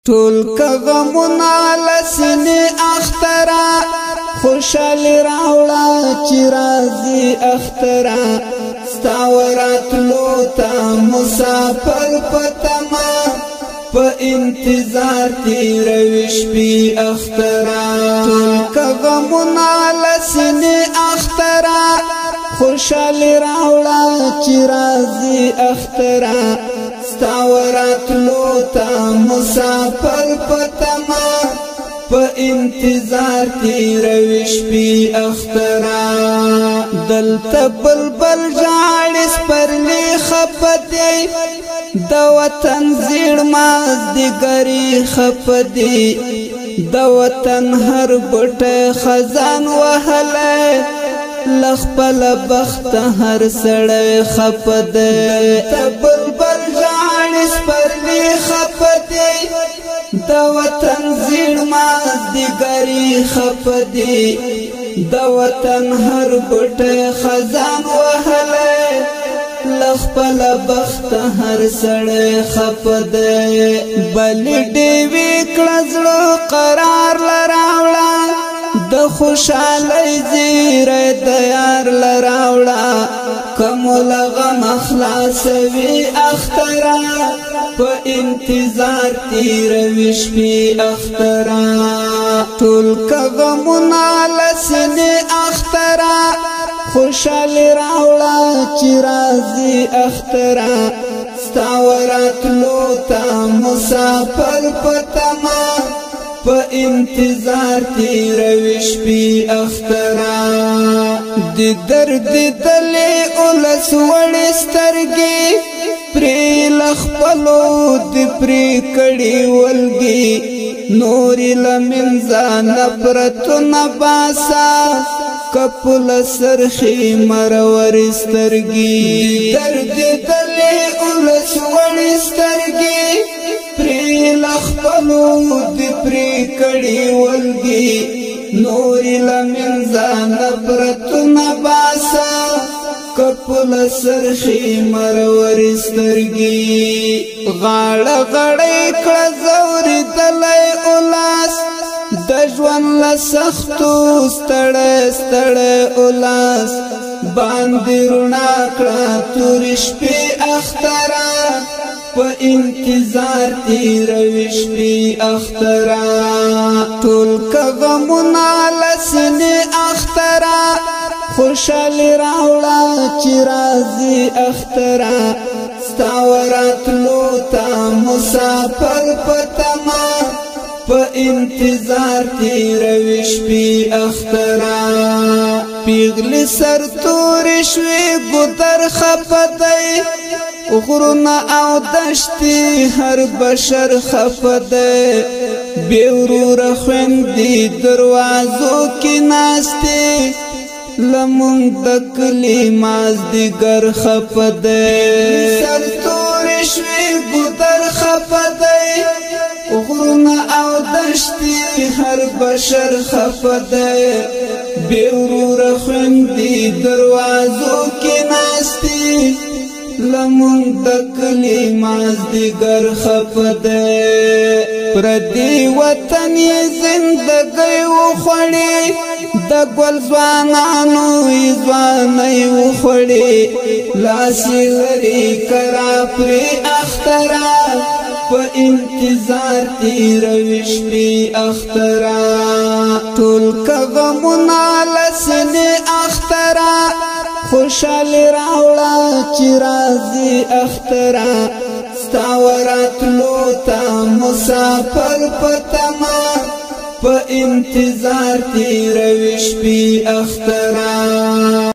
ټول کغمونه لسنی اخترا خوشحالی راوړه چې راځي اخترا ستا وراتلو ته مسافر پتما په انتظار تیروي شپې اخترا ټول کغمونه لسنی اخترا خوشحالی راوړه چې راځي اخترا ستا وراتلو ته مسافر پتما په انتظار تیروي شپې اخترا دلته بلبل ژاړي سپرلي خپدي د وطن زیړ مازدیګري خپدي د وطن هر بوټی خزان وهلی لخپل بخت هر سړی خپدی بلبل ژاړي سپرلي خپدي د وطن زیړ مازدیګري خپدي د وطن هر بوټی خزان وهلی لخپل بخت هر سړی خپدی بلې ډیوې کړه زړه قرار لراوړه د خوشحالۍ زیری د یار لراوړه کمول غم خلاصوي اخترا په انتظار تیروي شپې اخترا ټول کغمونه لسنی اخترا خوشحالي راوړه چې راځي اخترا ستا وراتلو ته مسافر پتما په انتظار تیروي شپې اخترا د درد دلې اولس وړې سترګې پرې لخپلو د پرې کړي ولګي نورې له منځه نفرتونه باسا کپل سرخي مرورې سترګې درد دلې اولس وړې سترګې پرې لخپلو د پرې کړي ولګي نورې له منځه نفرتونه باسا کپل سرخي مرورې سترګې غاړه غړۍ کړه ځورېدلی اولاس د ژوند له سختو ستړی ستړی اولاس باندې رڼا کړه تورې شپې اخترا په انتظار تیروي شپې اخترا ټول کغمونه لسنی اخترا خوشحالي راوړه چې راځي اخترا ستا وراتلو ته مسافر پتما په انتظار تیروي شپې اخترا پیغلې سر تورې شوې ګودر خپدی غرونه او دشتي هر بشر خپدی بې وروره خویندې دروازو کې ناستې لمونږ د کلي مازدیګر خپدی سر تورې شوې ګودر خپدی غرونه او دشتي هر بشر خپدی بې وروره خویندې دروازو کې ناستې لمونږ د کلي مازدیګر خپدی پردي وطن یې زندګۍ وخوړې د ګل ځوانانو یې ځوانۍ وخوړې لاس یې لرې کرا پرې اخترا په انتظار تیروي شپې اخترا ټول کغمونه لسنی اخترا خوشحالي راوړه چې راځي اخترا ستا وراتلو ته مسافر پتما په انتظار تیروي شپې اخترا